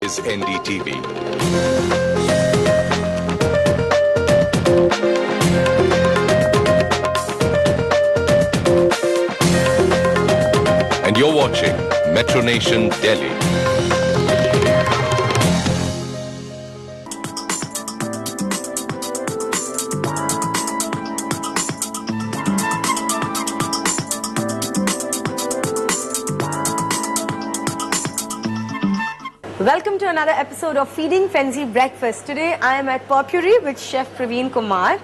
is NDTV. And you're watching Metro Nation Delhi. Welcome to another episode of Feeding Frenzy Breakfast. Today I am at Potpourri with Chef Praveen Kumar.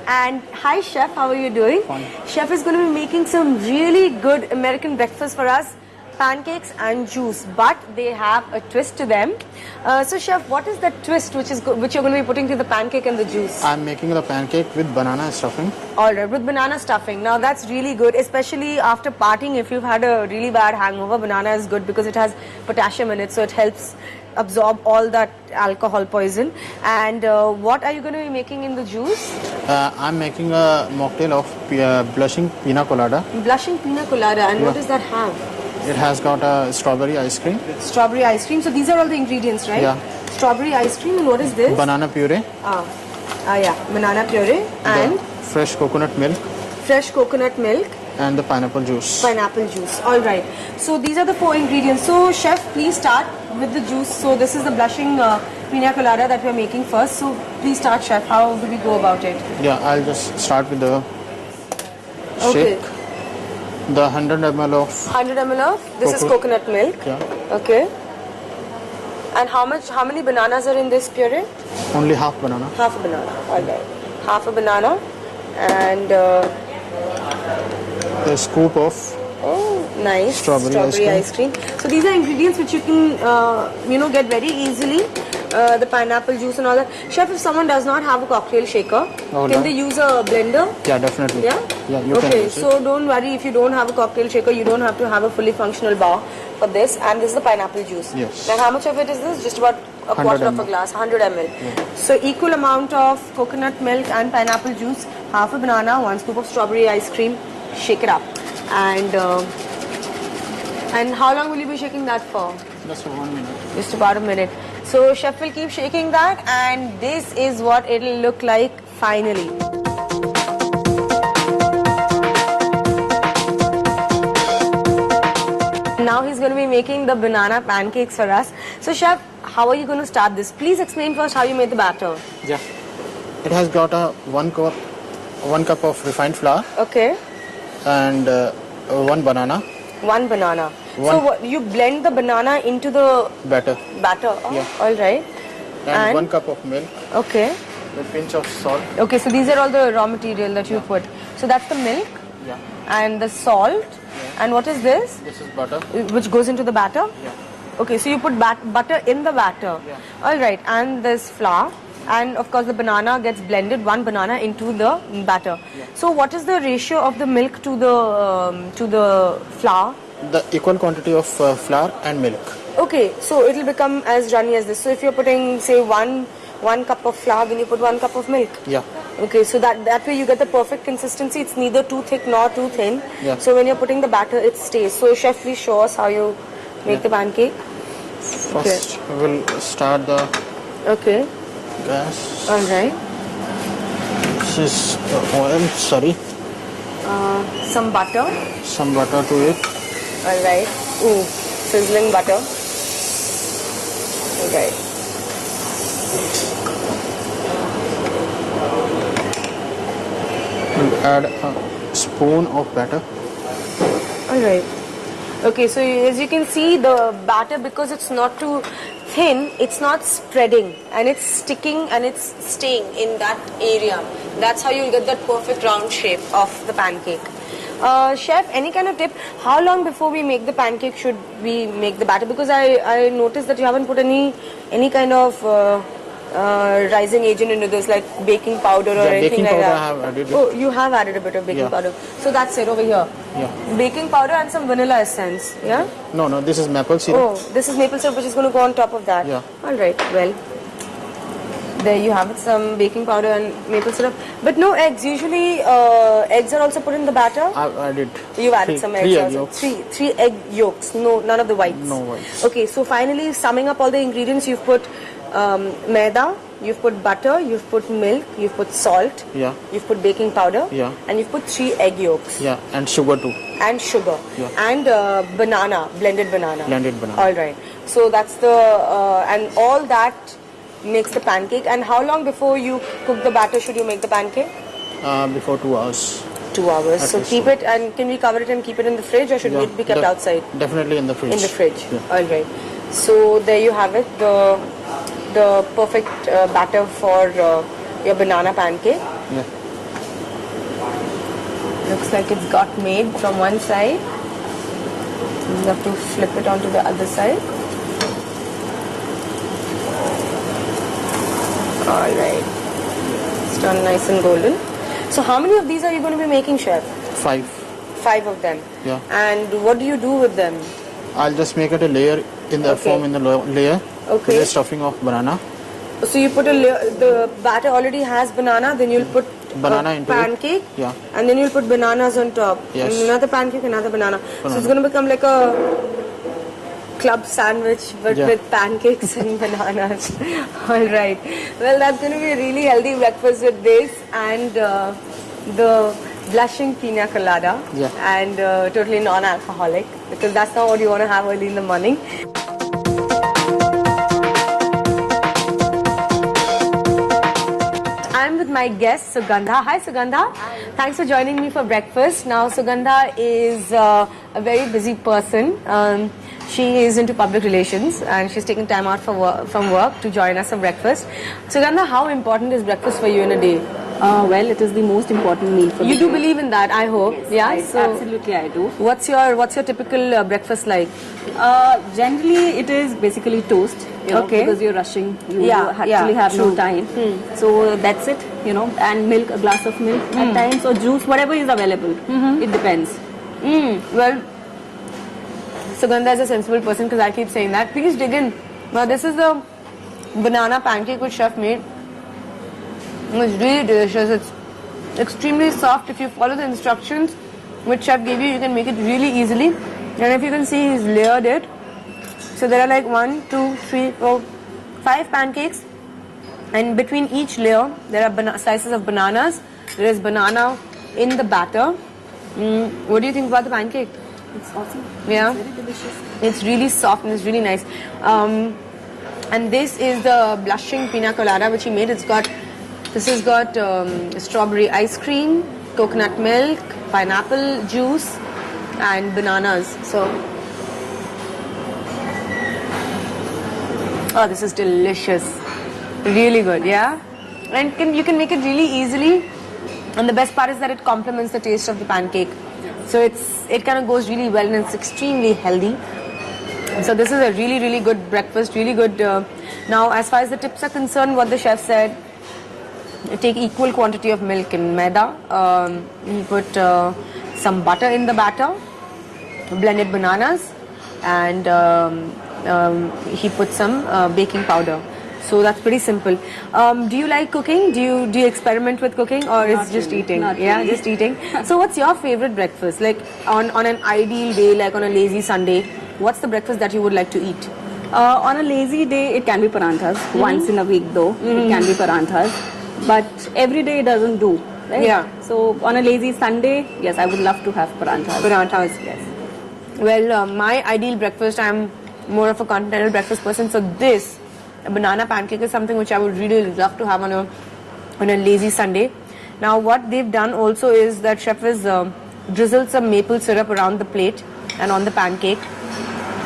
And hi Chef, how are you doing? Fine. Chef is going to be making some really good American breakfast for us. Pancakes and juice, but they have a twist to them. So Chef, what is the twist which you're going to be putting to the pancake and the juice? I'm making the pancake with banana stuffing. Alright, with banana stuffing. Now that's really good, especially after partying. If you've had a really bad hangover, banana is good because it has potassium in it, so it helps absorb all that alcohol poison. And what are you going to be making in the juice? I'm making a mocktail of blushing pina colada. Blushing pina colada. And what does that have? It has got a strawberry ice cream. Strawberry ice cream. So these are all the ingredients, right? Yeah. Strawberry ice cream. And what is this? Banana puree. Yeah. Banana puree. And fresh coconut milk. Fresh coconut milk. And the pineapple juice. Pineapple juice. All right. So these are the 4 ingredients. So Chef, please start with the juice. So this is the blushing pina colada that we are making first. So please start, Chef. How do we go about it? Yeah, I'll just start with the Okay. shake. The 100 ml of 100 ml of this is coconut milk. Yeah. Okay. And how many bananas are in this puree? Only half banana. Half a banana. All right. Half a banana and A scoop of nice strawberry ice cream. So these are ingredients which you can get very easily. The pineapple juice and all that. Chef, if someone does not have a cocktail shaker, can they use a blender? Yeah, definitely. Yeah? Yeah, you can use so don't worry if you don't have a cocktail shaker, you don't have to have a fully functional bar for this. And this is the pineapple juice. Yes. Now how much of it is this? Just about a quarter of a glass, 100 ml. Yeah. So equal amount of coconut milk and pineapple juice, half a banana, 1 scoop of strawberry ice cream. Shake it up. And how long will you be shaking that for? Just for 1 minute. Just about a minute. So Chef will keep shaking that, and this is what it'll look like finally. Now he's going to be making the banana pancakes for us. So Chef, how are you going to start this? Please explain first how you made the batter. Yeah. It has got a 1 cup of refined flour. Okay. And 1 banana. 1 banana. So what, you blend the banana into the batter. Oh, yeah. All right. And 1 cup of milk. Okay. A pinch of salt. Okay, so these are all the raw material that you put. So that's the milk. Yeah. And the salt. Yeah. And what is this? This is butter. Which goes into the batter? Yeah. Okay, so you put butter in the batter. Yeah. All right, and this flour. And of course the banana gets blended, 1 banana into the batter. Yeah. So what is the ratio of the milk to the flour? The equal quantity of flour and milk. Okay, so it will become as runny as this. So if you're putting say one cup of flour, then you put 1 cup of milk. Yeah. Okay, so that way you get the perfect consistency. It's neither too thick nor too thin. Yeah. So when you're putting the batter, it stays. So Chef, please show us how you make the pancake. First, we will start the gas. All right. This is the oil. Sorry. Some butter. Some butter to it. All right. Ooh, sizzling butter. All right. We'll add a spoon of batter. All right. Okay, so as you can see, the batter, because it's not too thin, it's not spreading and it's sticking and it's staying in that area. That's how you'll get that perfect round shape of the pancake. Chef, any kind of tip, how long before we make the pancake should we make the batter? Because I noticed that you haven't put any kind of rising agent into this, like baking powder or anything like that. I have added it. Oh, you have added a bit of baking powder. So that's it over here. Yeah. Baking powder and some vanilla essence. Yeah? No, this is maple syrup. Oh, this is maple syrup which is going to go on top of that. Yeah. All right, well. There you have it, some baking powder and maple syrup. But no eggs. Usually eggs are also put in the batter. I did. You've added some eggs three egg also. yolks. Three egg yolks. No, none of the whites. No whites. Okay, so finally summing up all the ingredients, you've put maida, you've put butter, you've put milk, you've put salt, Yeah. you've put baking powder, Yeah. and you've put 3 egg yolks. Yeah, and sugar too. And sugar. Yeah. And banana, blended banana. Blended banana. All right. So that's the, and all that makes the pancake. And how long before you cook the batter should you make the pancake? Before 2 hours. 2 hours. At So least keep so. it, and can we cover it and keep it in the fridge, or should Yeah, it be kept outside? Definitely in the fridge. In the fridge. Yeah. All right. So there you have it, the perfect batter for your banana pancake. Yeah. Looks like it's got made from one side. You have to flip it onto the other side. All right. It's done nice and golden. So how many of these are you going to be making, chef? 5. 5 of them. Yeah. And what do you do with them? I'll just make it a layer in the Okay. form in the layer. Okay. With the stuffing of banana. So you put a layer, the batter already has banana, then you'll put Banana a into it. pancake, Yeah. and then you'll put bananas on top. Yes. And another pancake, another banana. So Banana. it's going to become like a club sandwich, but Yeah. with pancakes and bananas. All right. Well, that's going to be a really healthy breakfast with this and the blushing pina colada. Yeah. And totally non-alcoholic, because that's not what you want to have early in the morning. I'm with my guest Sugandha. Hi Sugandha. Hi. Thanks for joining me for breakfast. Now Sugandha is a very busy person. She is into public relations and she's taken time out from work to join us for breakfast. Sugandha, how important is breakfast for you in a day? Well, it is the most important meal for me. You do believe in that, I hope. Yes, absolutely I do. What's your typical breakfast like? Generally, it is basically toast. Okay. Because you're rushing, you Yeah, actually have true. no time. So that's it, and milk, a glass of milk at times, or juice, whatever is available. It depends. Well, Sugandha is a sensible person because I keep saying that. Please dig in. Now this is the banana pancake which chef made. It's really delicious. It's extremely soft. If you follow the instructions which chef gave you, you can make it really easily. And if you can see, he's layered it. So there are like 1, 2, 3, 4, 5 pancakes. And between each layer, there are slices of bananas. There is banana in the batter. What do you think about the pancake? It's awesome. Yeah. It's very delicious. It's really soft and it's really nice. And this is the blushing pina colada which he made. This has got strawberry ice cream, coconut milk, pineapple juice, and bananas. So, oh, this is delicious. Really good, yeah. And you can make it really easily. And the best part is that it complements the taste of the pancake. So it kind of goes really well and it's extremely healthy. So this is a really, really good breakfast, really good. Now, as far as the tips are concerned, what the chef said, take equal quantity of milk and maida. He put some butter in the batter, blended bananas, and he put some baking powder. So that's pretty simple. Do you like cooking? Do you experiment with cooking, or it's just really, eating? not Yeah, really. just eating. So what's your favorite breakfast? Like on an ideal day, like on a lazy Sunday, what's the breakfast that you would like to eat? On a lazy day, it can be paranthas. Once in a week, though, it can be paranthas. But every day it doesn't do. Right? Yeah. So on a lazy Sunday, yes, I would love to have paranthas. Paranthas, yes. Well, my ideal breakfast, I'm more of a continental breakfast person. So this, a banana pancake, is something which I would really love to have on a lazy Sunday. Now, what they've done also is that chef has drizzled some maple syrup around the plate and on the pancake.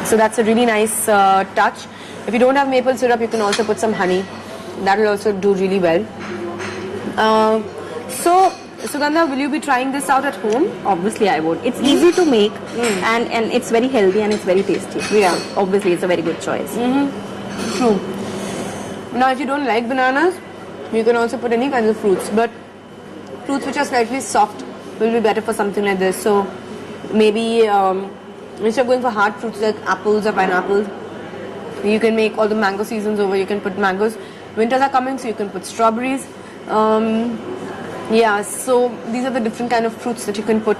So that's a really nice touch. If you don't have maple syrup, you can also put some honey. That will also do really well. So, Sugandha, will you be trying this out at home? Obviously, I would. It's easy to make, and it's very healthy and it's very tasty. Yeah. So obviously, it's a very good choice. True. Now, if you don't like bananas, you can also put any kinds of fruits. But fruits which are slightly soft will be better for something like this. So, maybe instead of going for hard fruits like apples or pineapples, you can make all the mango seasons over. You can put mangoes. Winters are coming, so you can put strawberries. Yeah, so these are the different kind of fruits that you can put.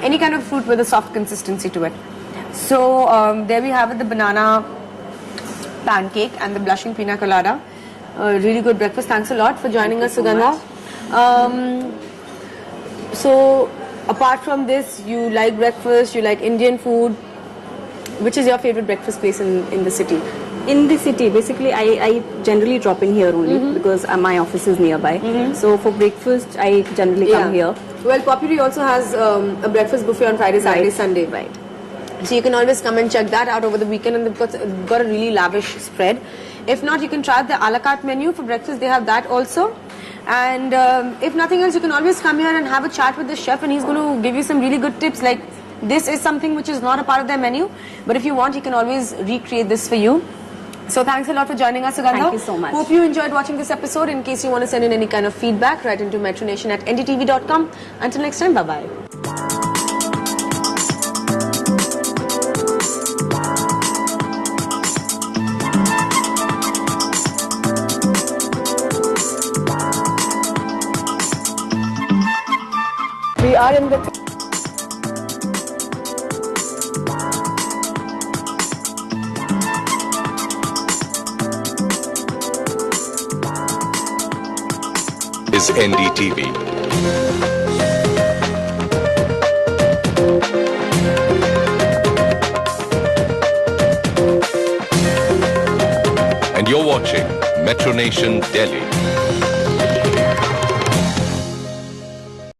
Any kind of fruit with a soft consistency to it. So there we have it, the banana pancake and the blushing pina colada. Really good breakfast. Thanks a lot for joining us, Sugandha. So apart from this, you like breakfast, you like Indian food. Which is your favorite breakfast place in the city? In the city, basically, I generally drop in here only because my office is nearby. So for breakfast, I generally come here. Well, Popuri also has a breakfast buffet on Friday, Saturday, Sunday. Right. So you can always come and check that out over the weekend, and they've got a really lavish spread. If not, you can try the a la carte menu for breakfast. They have that also. And if nothing else, you can always come here and have a chat with the chef, and he's going to give you some really good tips. Like, this is something which is not a part of their menu, but if you want, he can always recreate this for you. So thanks a lot for joining us, Sugandha. Thank you so much. Hope you enjoyed watching this episode. In case you want to send in any kind of feedback, write into metronation@ndtv.com. Until next time, bye-bye. We are in the is NDTV. And you're watching Metronation Delhi.